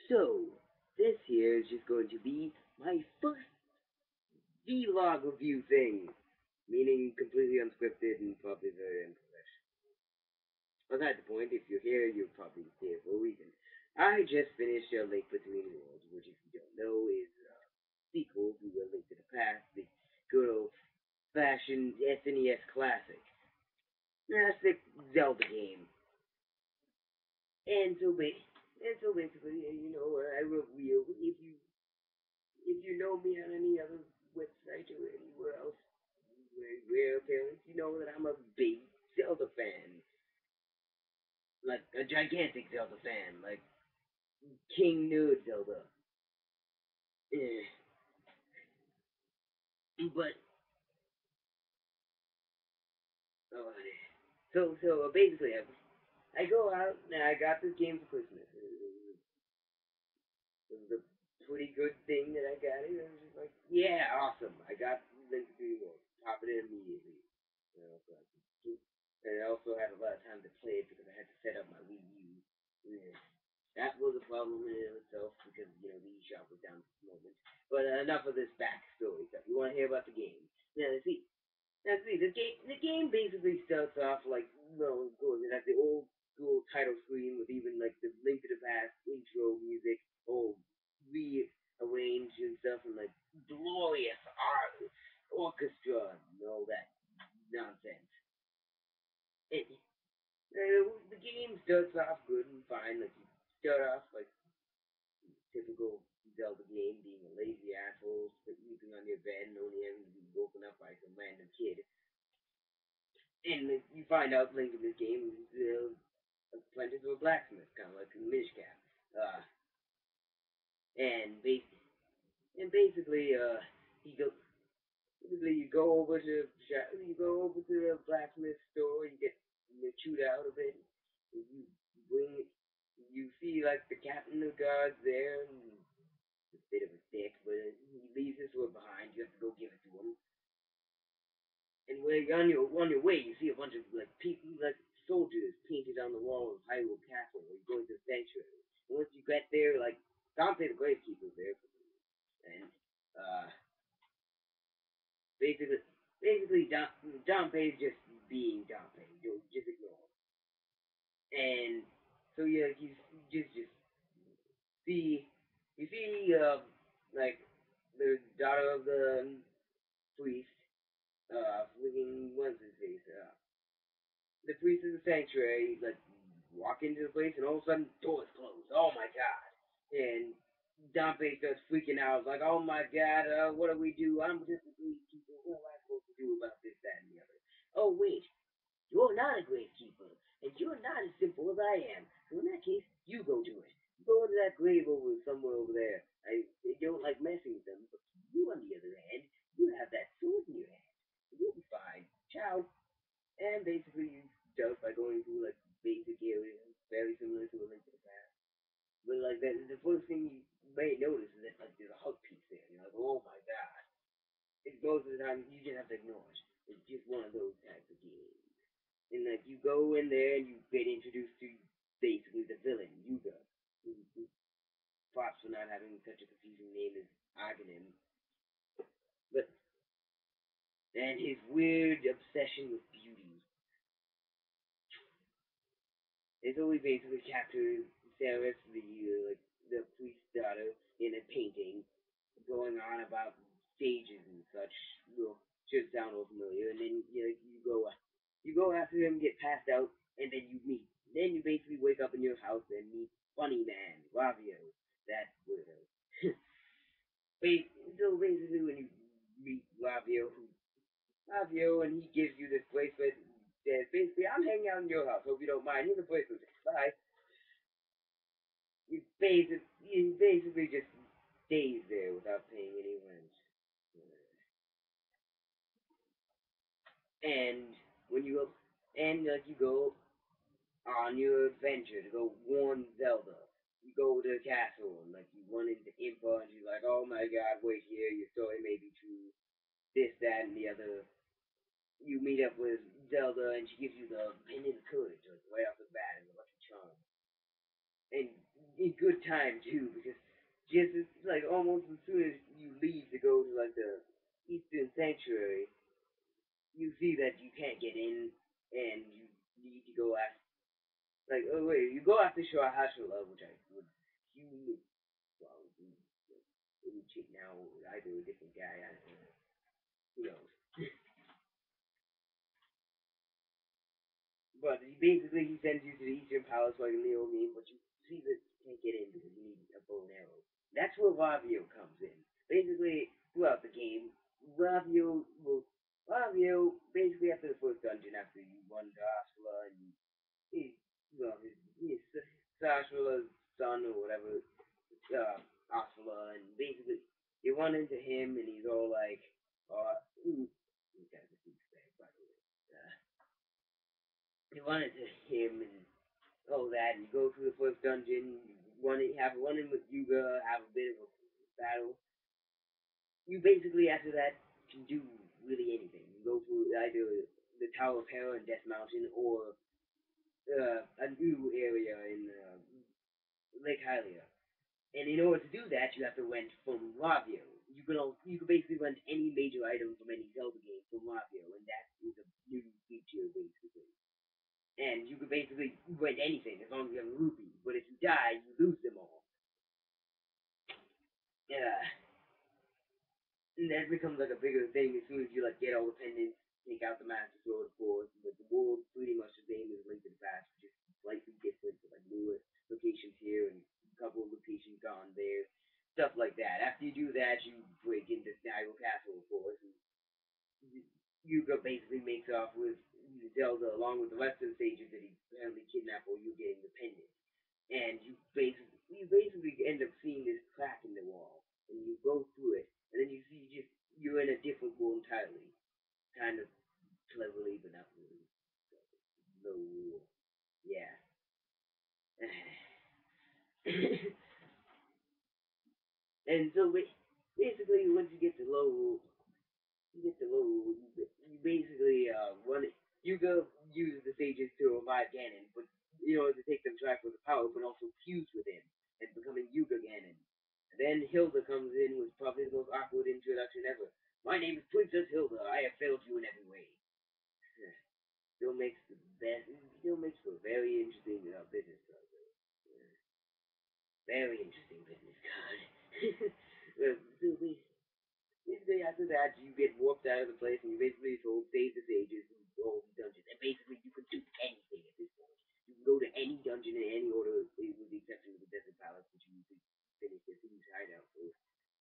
So, this here is just going to be my first vlog review thing, meaning completely unscripted and probably very unprofessional. Beside the point, if you're here, you're probably here for a reason. I just finished A Link Between Worlds, which, if you don't know, is a sequel to A Link to the Past, the good old fashioned SNES classic Zelda game. And so, basically, I reveal if you know me on any other website or anywhere else, where appearance, you know that I'm a big Zelda fan, like a gigantic Zelda fan, like King Nerd Zelda. Eh. But uh, basically, I go out and I got this game for Christmas. It was a pretty good thing that I got it. I was just like, yeah, awesome. I got Link Between Worlds. Pop it in immediately. So and I also had a lot of time to play it because I had to set up my Wii U. Yeah. That was a problem in itself because the eShop was down at the moment. But enough of this backstory stuff. You want to hear about the game? Now let's see. The game basically starts off like it has the old school title screen with even like the Link to the Past intro music, all rearranged and stuff, and like glorious art, orchestra, and all that nonsense. It, the game starts off good and fine. Like you start off like typical Zelda game, being a lazy asshole, sleeping on your bed and only having to be woken up by some random kid. And you find out Link in this game is apprentice of a blacksmith, kind of like a Minish Cap. Uh, and, bas- and basically, he go basically you go over to the blacksmith store, you get chewed out a bit, and you bring you see like the captain of guards there, and he's a bit of a dick, but he leaves his sword behind. You have to go give it to him. And when you're on your way, you see a bunch of like people, like soldiers painted on the wall of Hyrule Castle, where you go into the sanctuary. And once you get there, like Dante the Gravekeeper's there, and uh, basically, Dante's just being Dante. You just ignore him. And so yeah, you just see you see like the daughter of the priest, freaking what's his face, the priest of the sanctuary, like, walk into the place and all of a sudden, doors close. Oh my god. And Dante starts freaking out, like, oh my god, what do we do? I'm just a gatekeeper. What am I supposed to do about this, that, and the other? Oh, wait, you're not a gravekeeper, and you're not as simple as I am. So in that case, you go do it. Go into that grave somewhere over there. I don't like messing with them, but you, on the other hand, you have that sword in your hand. You'll be fine. Ciao. And basically, you start by going through like basic areas, very similar to A Link to the Past. But like the first thing you may notice is that like there's a hug piece there. You're like, oh my god. Most of the time, you just have to ignore it. It's just one of those types of games. And like you go in there and you get introduced to basically the villain, Yuga, who props for not having such a confusing name as Aghanim, but and his weird obsession with beauty. And so we basically capture Ceres, the priest's daughter, in a painting, going on about stages and such. Will just sound all familiar. And then you go after him, get passed out, and then you meet. Then you basically wake up in your house and meet Funny Man, Ravio, that weirdo. So basically, when you meet Ravio, and he gives you this bracelet, says basically, I'm hanging out in your house. Hope you don't mind. Here's a bracelet. Bye. You basically just stays there without paying any rent. And when you go and like you go on your adventure to go warn Zelda, you go to the castle and like you run into Impa and she's like, oh my god, wait here, your story may be true. This, that, and the other. You meet up with Zelda and she gives you the Pendant of Courage, like right off the bat, and a lucky charm. And in good time too, because just as, like almost as soon as you leave to go to like the Eastern Sanctuary, you see that you can't get in, and you need to go after. Like, oh wait, you go after Hashula, which I would you well, we check now either a different guy. I don't know. Who knows? But he sends you to the Eastern Palace like a Leo mean, but you see that you can't get in because you need a bow and arrow. That's where Ravio comes in. Basically, throughout the game, Ravio will Ravio basically after the first dungeon, after you won Dracula and he well he's Dracula's son or whatever, Osula, and basically you run into him and he's all like, this guy's a douchebag by the way. You run into him and all that, and you go through the first dungeon, have a run in with Yuga, have a bit of a battle. You basically after that can do really anything. You go through either the Tower of Hera and Death Mountain, or a new area in Lake Hylia. And in order to do that, you have to rent from Ravio. You can basically rent any major item from any Zelda game from Ravio, and that is a new feature basically. And you can basically rent anything as long as you have a rupee. But if you die, you lose them all. Yeah, and that becomes like a bigger thing as soon as you like get all the pendants, take out the Master Sword, of course. But the world pretty much the same as Link to the Past, just slightly different, like newer locations here and a couple of locations gone there, stuff like that. After you do that, you break into Hyrule Castle, of course, and Yuga basically makes off with Zelda along with the rest of the sages that he apparently kidnapped while you're getting the pendant. And you basically end up seeing this crack in the wall, and you go through it, and then you see just you're in a different world entirely, kind of cleverly, but not really. No rule. Yeah. And so basically, once you get to low rule, you basically run it. You go use the sages to revive Ganon, but in order to take them track with the power, but also fuse with him and becoming Yuga Ganon. And then Hilda comes in with probably the most awkward introduction ever. My name is Princess Hilda. I have failed you in every way. Still makes the best. Still makes for a very interesting business card. Very interesting business card. So basically, after that, you get warped out of the place, and you basically told save the sages and all the dungeons. And basically, you can do anything at this point. You can go to any dungeon in any order, with the exception of the Desert Palace, which you need to finish the thieves' hideout first.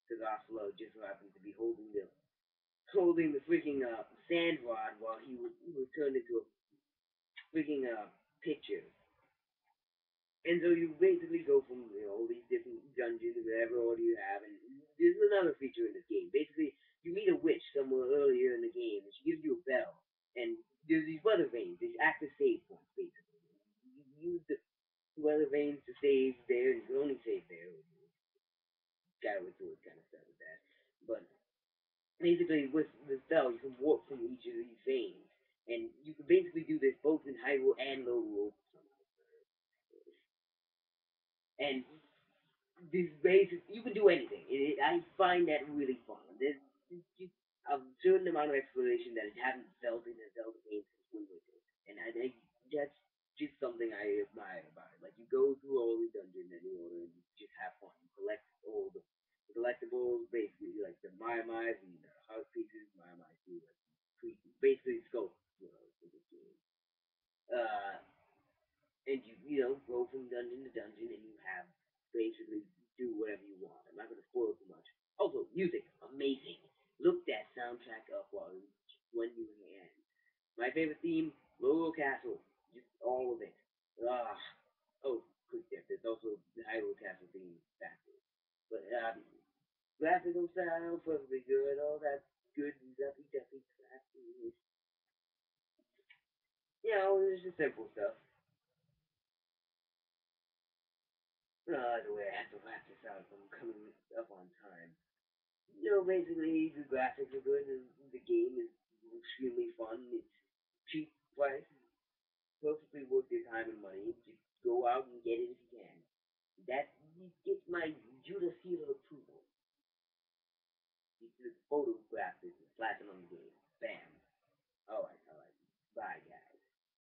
Because Oslo just so happens to be holding the freaking sand rod while he was turned into a freaking picture. And so you basically go from all these different dungeons, whatever order you have, and there's another feature in this game. Basically, you meet a witch somewhere earlier in the game, and she gives you a bell, and there's these weather veins, these active save points, basically. You use the weather veins to save there, and you can only save there. Skyward Sword kind of stuff with that. But basically, with the spell, you can warp from each of these veins, and you can basically do this both in Hyrule and Lorule. And this basic, you can do anything. I find that really fun. There's just a certain amount of exploration that I haven't felt in a Zelda game since Wind Waker, and I think that's just something I admire about it. Like you go through all the dungeons in order and you just have fun. You collect all the collectibles, basically like the Maiamais and the heart pieces. Maiamais do like basically scope, in this game. Uh, and you go from dungeon to dungeon, and you have basically do whatever you want. I'm not going to spoil too much. Also, music, amazing. Look that soundtrack up when you can. My favorite theme, Lolo Castle, just all of it. Ah, oh, quick tip. There's also the Hyrule Castle theme factor. But graphical style, perfectly good. All that good duppy duppy crap. It's just simple stuff. The way I have to wrap this out if I'm coming up on time. Basically, the graphics are good. The game is extremely fun. It's cheap price, perfectly worth your time and money. Just go out and get it if you can. That gets my Judah seal of approval. He just photographed it and slapped it on the game. Bam.